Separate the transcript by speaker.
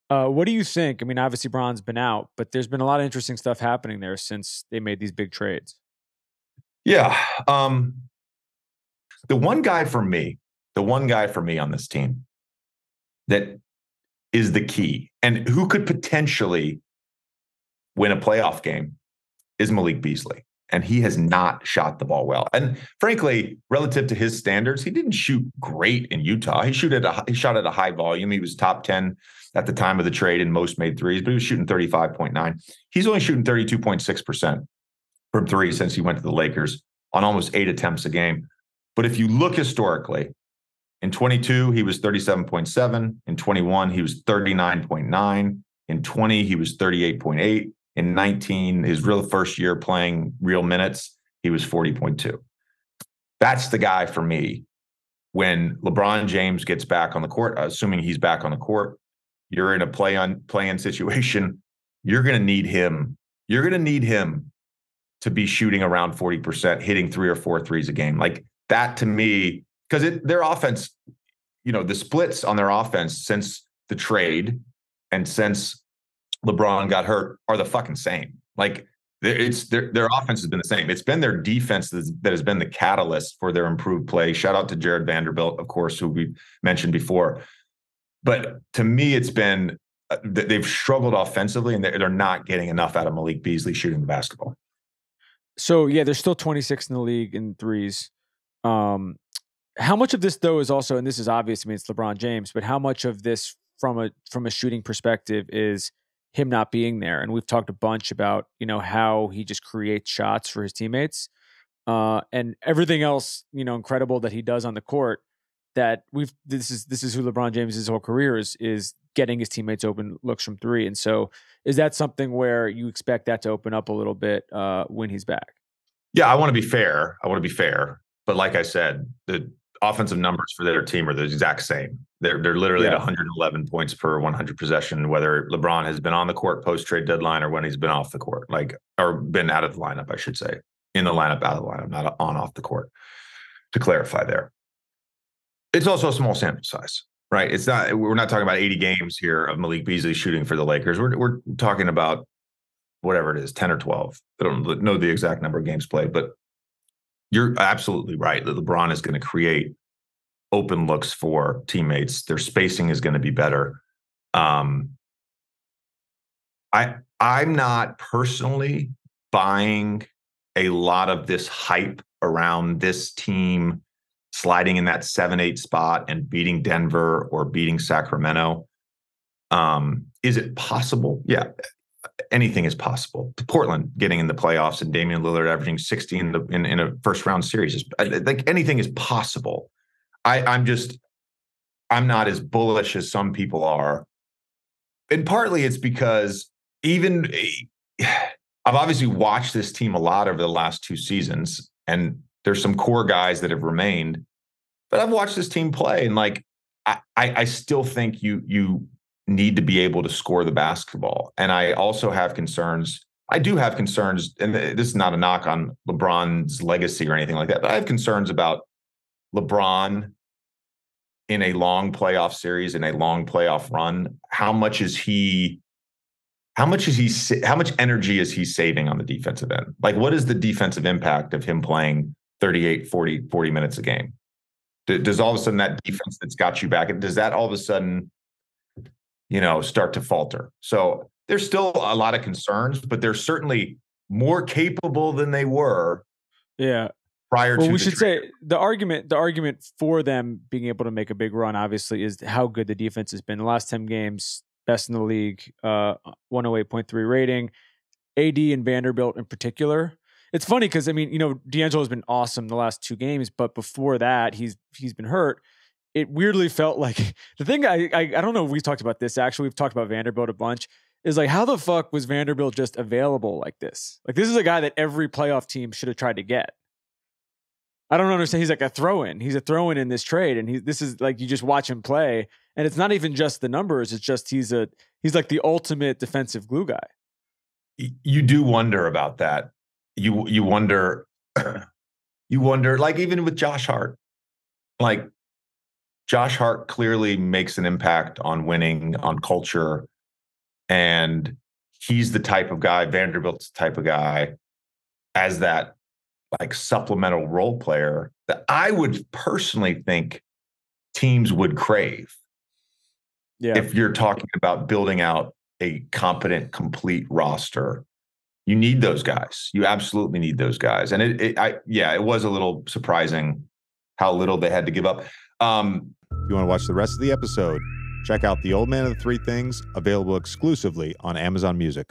Speaker 1: What do you think? I mean, obviously Bron's been out, but there's been a lot of interesting stuff happening there since they made these big trades.
Speaker 2: Yeah. The one guy for me, the one guy for me on this team that is the key and who could potentially win a playoff game is Malik Beasley. And he has not shot the ball well. And frankly, relative to his standards, he didn't shoot great in Utah. He shot at a high volume. He was top 10 at the time of the trade in most made threes, but he was shooting 35.9. He's only shooting 32.6% from three since he went to the Lakers on almost 8 attempts a game. But if you look historically, in 22, he was 37.7. In 21, he was 39.9. In 20, he was 38.8. In 19, his real first year playing real minutes, he was 40.2. That's the guy for me. When LeBron James gets back on the court, assuming he's back on the court, you're in a play-in situation. You're going to need him. You're going to need him to be shooting around 40%, hitting 3 or 4 threes a game. Like that to me, because their offense, the splits on their offense since the trade and since LeBron got hurt are the fucking same. Like their offense has been the same. It's been their defense that has been the catalyst for their improved play. Shout out to Jared Vanderbilt, of course, who we mentioned before. But to me, it's been they've struggled offensively, and they're not getting enough out of Malik Beasley shooting the basketball.
Speaker 1: So yeah, they're still 26th in the league in threes. How much of this though is also, and this is obvious, I mean, it's LeBron James, but how much of this from a shooting perspective is him not being there? And we've talked a bunch about, how he just creates shots for his teammates, and everything else, incredible that he does on the court. That this is who LeBron James his whole career is getting his teammates open looks from three. And so is that something where you expect that to open up a little bit when he's back?
Speaker 2: Yeah, I want to be fair. But like I said, the offensive numbers for their team are the exact same. They're literally at 111 points per 100 possession, whether LeBron has been on the court post-trade deadline or when he's been off the court, or been out of the lineup, I should say. In the lineup, out of the lineup, not off the court, to clarify there. It's also a small sample size, right? We're not talking about 80 games here of Malik Beasley shooting for the Lakers. We're talking about whatever it is, 10 or 12. I don't know the exact number of games played, but you're absolutely right that LeBron is going to create open looks for teammates. Their spacing is going to be better. I'm not personally buying a lot of this hype around this team sliding in that 7-8 spot and beating Denver or beating Sacramento. Is it possible? Yeah. Anything is possible. Portland getting in the playoffs and Damian Lillard averaging 60 in a first round series. Like anything is possible. I'm not as bullish as some people are. And partly it's because I've obviously watched this team a lot over the last 2 seasons, and there's some core guys that have remained, but I've watched this team play, and I still think you need to be able to score the basketball. And I also have concerns. I do have concerns, and this is not a knock on LeBron's legacy or anything like that, but I have concerns about LeBron in a long playoff series, in a long playoff run. How much energy is he saving on the defensive end? Like, what is the defensive impact of him playing 38, 40 minutes a game? Does all of a sudden that defense that's got you back, does that all of a sudden, start to falter? So there's still a lot of concerns, but they're certainly more capable than they were.
Speaker 1: Yeah.
Speaker 2: Prior to
Speaker 1: we should say the argument for them being able to make a big run, obviously, is how good the defense has been. The last 10 games, best in the league, 108.3 rating. AD and Vanderbilt in particular. It's funny because, DeAngelo has been awesome the last 2 games, but before that, he's been hurt. It weirdly felt like the thing I don't know if we've talked about this, actually. We've talked about Vanderbilt a bunch. Is like, how the fuck was Vanderbilt just available like this? Like, this is a guy that every playoff team should have tried to get. I don't understand. He's like a throw-in. He's a throw-in in this trade, and this is like, you just watch him play, and it's not even just the numbers. It's just he's like the ultimate defensive glue guy.
Speaker 2: You do wonder about that. You wonder, like, even with Josh Hart, like Josh Hart clearly makes an impact on winning, on culture. And he's the type of guy, Vanderbilt's the type of guy, as that like supplemental role player that I would personally think teams would crave.
Speaker 1: Yeah.
Speaker 2: If you're talking about building out a competent, complete roster, you need those guys. You absolutely need those guys. And it was a little surprising how little they had to give up.
Speaker 3: If you want to watch the rest of the episode, check out The Old Man of the Three Things, available exclusively on Amazon Music.